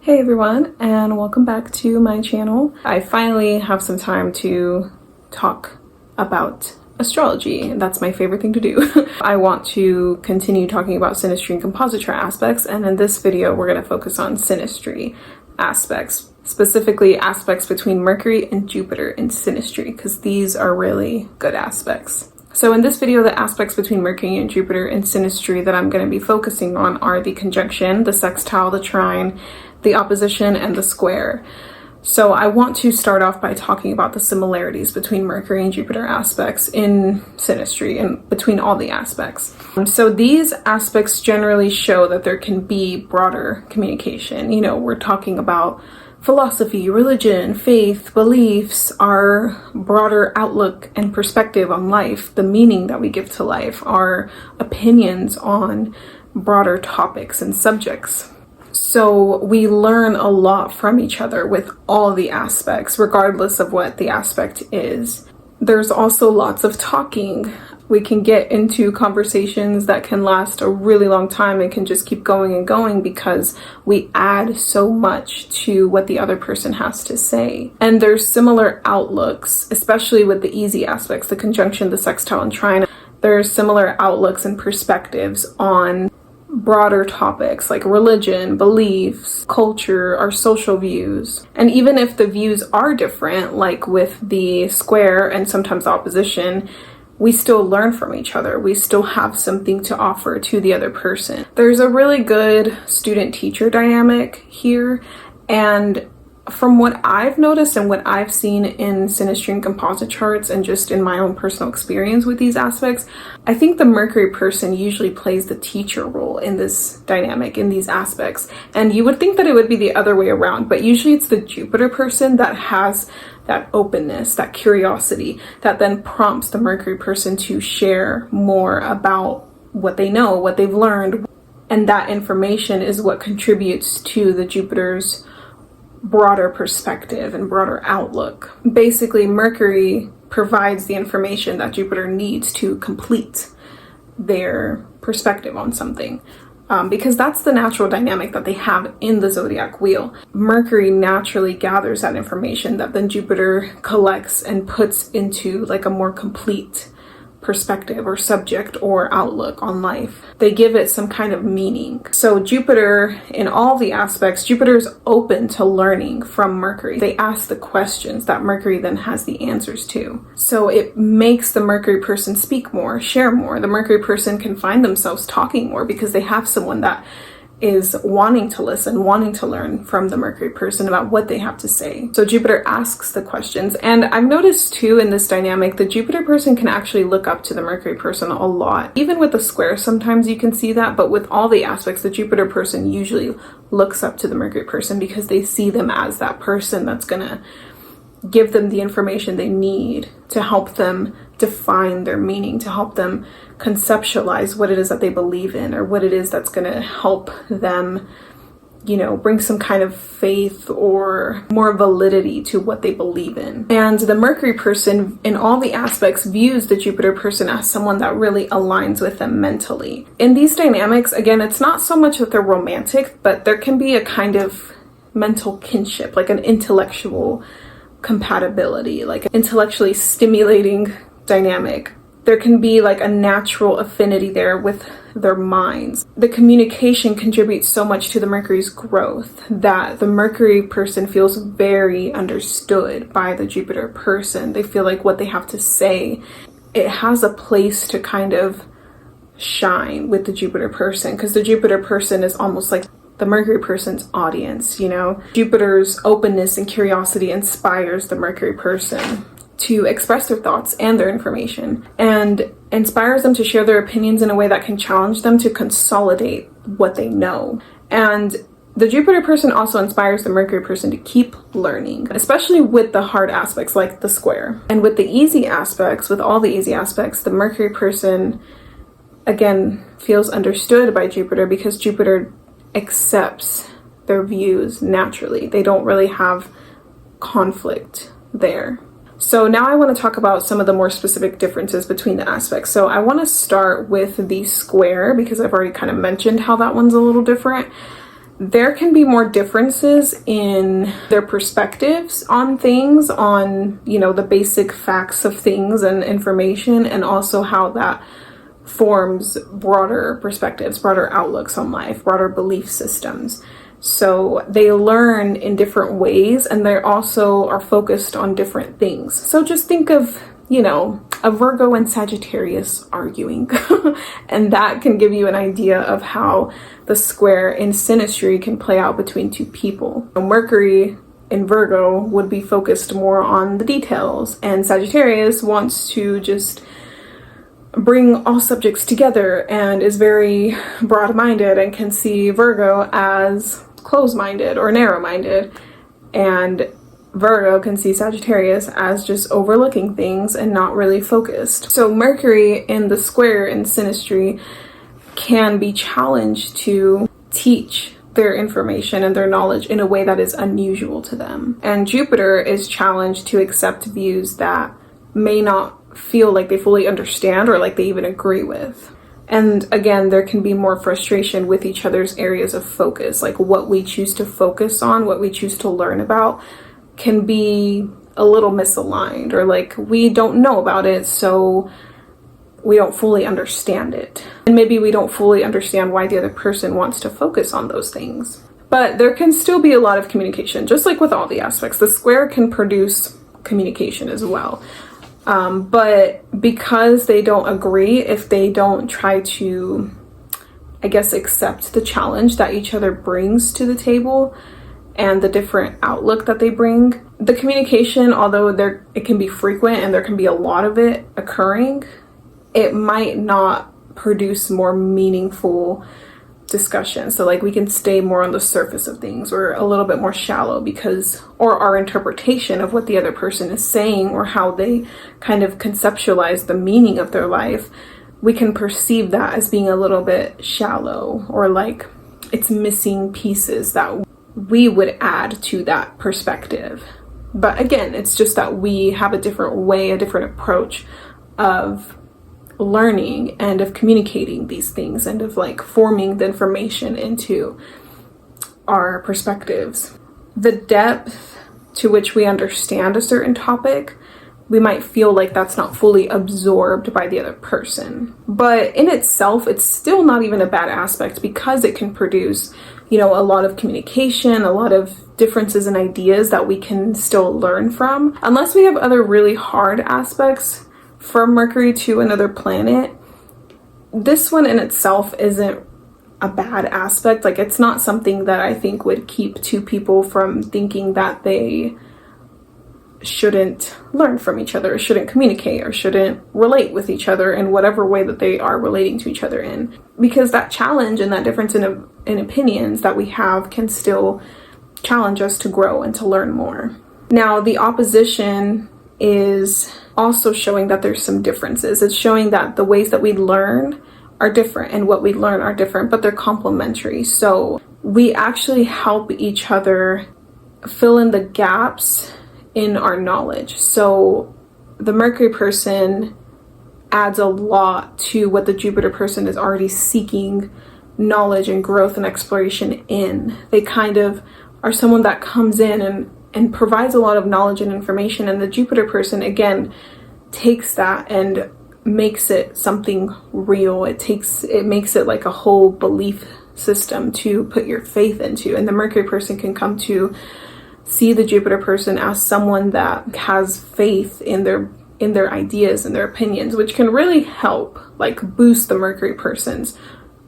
Hey everyone, and welcome back to my channel. I finally have some time to talk about astrology. That's my favorite thing to do. I want to continue talking about synastry and composite chart aspects, and in this video we're going to focus on synastry aspects, specifically aspects between Mercury and Jupiter in synastry, because these are really good aspects. So in this video, the aspects between Mercury and Jupiter in synastry that I'm going to be focusing on are the conjunction, the sextile, the trine, the opposition, and the square. So I want to start off by talking about the similarities between Mercury and Jupiter aspects in synastry and between all the aspects. So these aspects generally show that there can be broader communication. You know, we're talking about philosophy, religion, faith, beliefs, our broader outlook and perspective on life, the meaning that we give to life, our opinions on broader topics and subjects. So we learn a lot from each other with all the aspects, regardless of what the aspect is. There's also lots of talking. We can get into conversations that can last a really long time and can just keep going and going because we add so much to what the other person has to say. And there's similar outlooks, especially with the easy aspects, the conjunction, the sextile, and trine. There's similar outlooks and perspectives on broader topics like religion, beliefs, culture, our social views. And even if the views are different, like with the square and sometimes opposition, we still learn from each other. We still have something to offer to the other person. There's a really good student-teacher dynamic here, and from what I've noticed and what I've seen in synastry and composite charts and just in my own personal experience with these aspects, I think the Mercury person usually plays the teacher role in this dynamic, in these aspects. And you would think that it would be the other way around, but usually it's the Jupiter person that has that openness, that curiosity, that then prompts the Mercury person to share more about what they know, what they've learned. And that information is what contributes to the Jupiter's broader perspective and broader outlook. Basically, Mercury provides the information that Jupiter needs to complete their perspective on something, because that's the natural dynamic that they have in the zodiac wheel. Mercury naturally gathers that information that then Jupiter collects and puts into like a more complete perspective or subject or outlook on life. They give it some kind of meaning. So Jupiter, in all the aspects, Jupiter is open to learning from Mercury. They ask the questions that Mercury then has the answers to. So it makes the Mercury person speak more, share more. The Mercury person can find themselves talking more because they have someone that is wanting to listen, wanting to learn from the Mercury person about what they have to say. So Jupiter asks the questions. And I've noticed too in this dynamic, the Jupiter person can actually look up to the Mercury person a lot. Even with the square, sometimes you can see that, but with all the aspects, the Jupiter person usually looks up to the Mercury person because they see them as that person that's gonna give them the information they need to help them define their meaning, to help them conceptualize what it is that they believe in or what it is that's going to help them, you know, bring some kind of faith or more validity to what they believe in. And the Mercury person in all the aspects views the Jupiter person as someone that really aligns with them mentally. In these dynamics, again, it's not so much that they're romantic, but there can be a kind of mental kinship, like an intellectual compatibility, like an intellectually stimulating dynamic. There can be like a natural affinity there with their minds. The communication contributes so much to the Mercury's growth that the Mercury person feels very understood by the Jupiter person. They feel like what they have to say, it has a place to kind of shine with the Jupiter person, because the Jupiter person is almost like the Mercury person's audience, you know? Jupiter's openness and curiosity inspires the Mercury person to express their thoughts and their information, and inspires them to share their opinions in a way that can challenge them to consolidate what they know. And the Jupiter person also inspires the Mercury person to keep learning, especially with the hard aspects like the square. And with the easy aspects, with all the easy aspects, the Mercury person, again, feels understood by Jupiter because Jupiter accepts their views naturally. They don't really have conflict there. So now I want to talk about some of the more specific differences between the aspects. So I want to start with the square because I've already kind of mentioned how that one's a little different. there can be more differences in their perspectives on things, on, you know, the basic facts of things and information, and also how that forms broader perspectives, broader outlooks on life, broader belief systems. So they learn in different ways, and they also are focused on different things. So just think of, you know, a Virgo and Sagittarius arguing, and that can give you an idea of how the square in synastry can play out between two people. Mercury in Virgo would be focused more on the details, and Sagittarius wants to just bring all subjects together and is very broad-minded and can see Virgo as closed-minded or narrow-minded, and Virgo can see Sagittarius as just overlooking things and not really focused. So Mercury in the square in synastry can be challenged to teach their information and their knowledge in a way that is unusual to them. And Jupiter is challenged to accept views that may not feel like they fully understand or like they even agree with. And again, there can be more frustration with each other's areas of focus, like what we choose to focus on, what we choose to learn about can be a little misaligned, or like we don't know about it, so we don't fully understand it. And maybe we don't fully understand why the other person wants to focus on those things. But there can still be a lot of communication, just like with all the aspects. The square can produce communication as well. But because they don't agree, if they don't try to, I guess, accept the challenge that each other brings to the table and the different outlook that they bring, the communication, although it can be frequent and there can be a lot of it occurring, it might not produce more meaningful discussion. So like we can stay more on the surface of things, or a little bit more shallow, because, or our interpretation of what the other person is saying or how they kind of conceptualize the meaning of their life, we can perceive that as being a little bit shallow, or like it's missing pieces that we would add to that perspective. But again, it's just that we have a different way, a different approach of learning and of communicating these things and of like forming the information into our perspectives. The depth to which we understand a certain topic, we might feel like that's not fully absorbed by the other person. But in itself, it's still not even a bad aspect, because it can produce, you know, a lot of communication, a lot of differences in ideas that we can still learn from. Unless we have other really hard aspects from Mercury to another planet, this one in itself isn't a bad aspect. Like, it's not something that I think would keep two people from thinking that they shouldn't learn from each other, or shouldn't communicate, or shouldn't relate with each other in whatever way that they are relating to each other in. Because that challenge and that difference in opinions that we have can still challenge us to grow and to learn more. Now, the opposition is also showing that there's some differences. It's showing that the ways that we learn are different and what we learn are different, but they're complementary. So we actually help each other fill in the gaps in our knowledge. So the Mercury person adds a lot to what the Jupiter person is already seeking knowledge and growth and exploration in. They kind of are someone that comes in and provides a lot of knowledge and information, and the Jupiter person again takes that and makes it something real. It makes it like a whole belief system to put your faith into, and the Mercury person can come to see the Jupiter person as someone that has faith in their ideas and their opinions, which can really help like boost the Mercury person's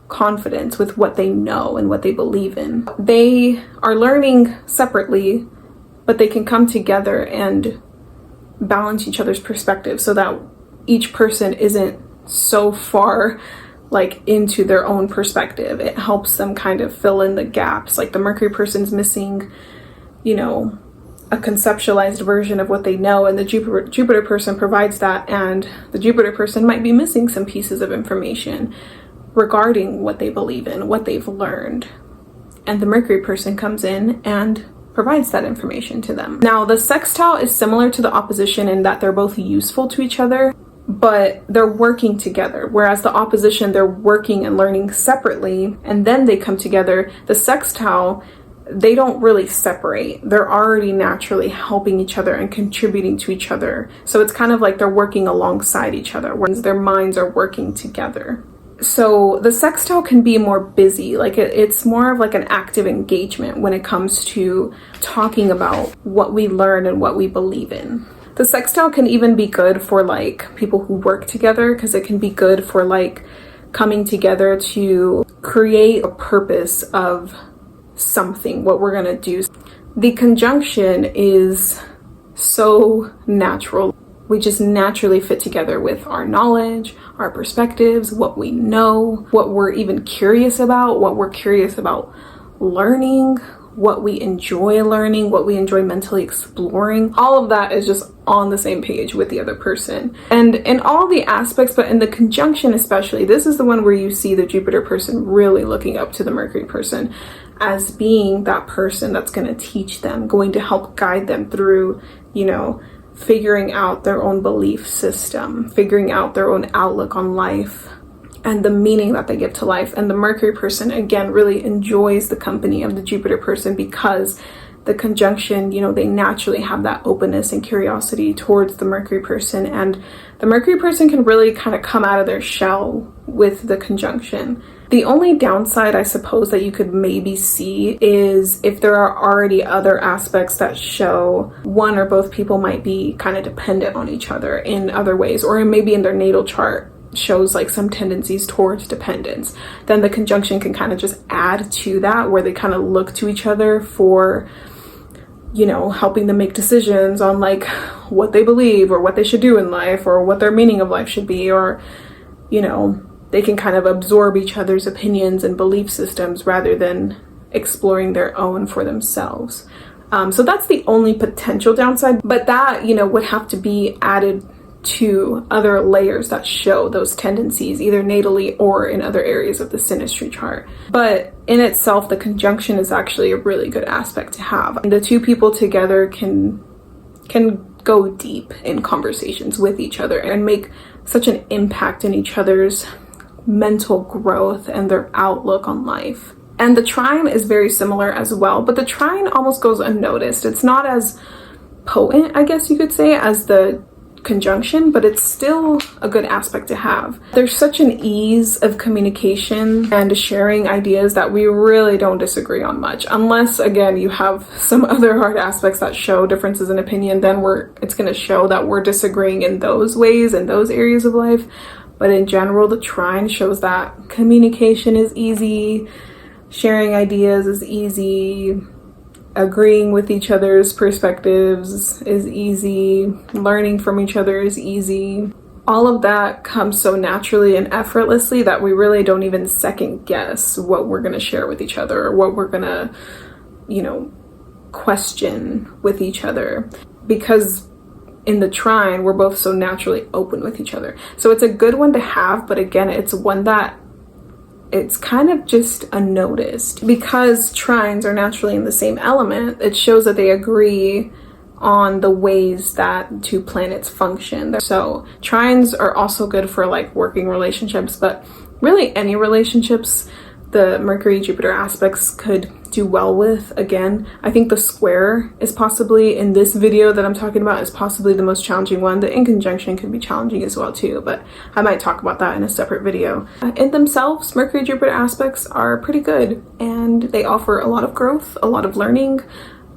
confidence with what they know and what they believe in. They are learning separately, but they can come together and balance each other's perspective so that each person isn't so far like into their own perspective. It helps them kind of fill in the gaps. Like the Mercury person's missing, you know, a conceptualized version of what they know, and the Jupiter person provides that, and the Jupiter person might be missing some pieces of information regarding what they believe in, what they've learned, and the Mercury person comes in and provides that information to them. Now, the sextile is similar to the opposition in that they're both useful to each other. but they're working together. Whereas the opposition, they're working and learning separately, and then they come together. The sextile, they don't really separate. They're already naturally helping each other and contributing to each other. So it's kind of like they're working alongside each other, when their minds are working together. So the sextile can be more busy, like it's more of like an active engagement when it comes to talking about what we learn and what we believe in. The sextile can even be good for like people who work together, because it can be good for like coming together to create a purpose of something, what we're gonna do. The conjunction is so natural. We just naturally fit together with our knowledge, our perspectives, what we know, what we're even curious about, what we're curious about learning, what we enjoy learning, what we enjoy mentally exploring. All of that is just on the same page with the other person. And in all the aspects, but in the conjunction especially, this is the one where you see the Jupiter person really looking up to the Mercury person as being that person that's going to teach them, going to help guide them through, you know, figuring out their own belief system, figuring out their own outlook on life and the meaning that they give to life. And the Mercury person, again, really enjoys the company of the Jupiter person, because the conjunction, you know, they naturally have that openness and curiosity towards the Mercury person. And the Mercury person can really kind of come out of their shell with the conjunction. The only downside, I suppose, that you could maybe see is if there are already other aspects that show one or both people might be kind of dependent on each other in other ways, or maybe in their natal chart shows like some tendencies towards dependence, then the conjunction can kind of just add to that, where they kind of look to each other for, you know, helping them make decisions on like what they believe or what they should do in life, or what their meaning of life should be, or, you know, they can kind of absorb each other's opinions and belief systems rather than exploring their own for themselves. So that's the only potential downside, but that, you know, would have to be added to other layers that show those tendencies, either natally or in other areas of the synastry chart. But in itself, the conjunction is actually a really good aspect to have. And the two people together can go deep in conversations with each other and make such an impact in each other's mental growth and their outlook on life. And the trine is very similar as well, but the trine almost goes unnoticed. It's not as potent, I guess you could say, as the conjunction, but it's still a good aspect to have. There's such an ease of communication and sharing ideas that we really don't disagree on much, unless again you have some other hard aspects that show differences in opinion. Then it's going to show that we're disagreeing in those ways, in those areas of life. But in general, the trine shows that communication is easy, sharing ideas is easy, agreeing with each other's perspectives is easy, learning from each other is easy. All of that comes so naturally and effortlessly that we really don't even second guess what we're going to share with each other, or what we're going to, you know, question with each other, because in the trine, we're both so naturally open with each other. So it's a good one to have, but again, it's one that it's kind of just unnoticed. Because trines are naturally in the same element, it shows that they agree on the ways that two planets function. So trines are also good for like working relationships, but really any relationships the Mercury Jupiter aspects could do well with. Again, I think the square is possibly, in this video that I'm talking about, is possibly the most challenging one. The in conjunction could be challenging as well too, but I might talk about that in a separate video. In themselves, Mercury Jupiter aspects are pretty good, and they offer a lot of growth, a lot of learning,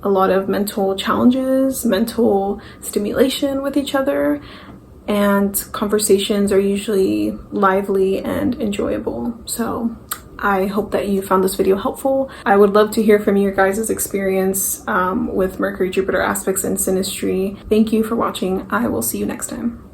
a lot of mental challenges, mental stimulation with each other, and conversations are usually lively and enjoyable. So I hope that you found this video helpful. I would love to hear from your guys' experience with Mercury Jupiter aspects and synastry. Thank you for watching. I will see you next time.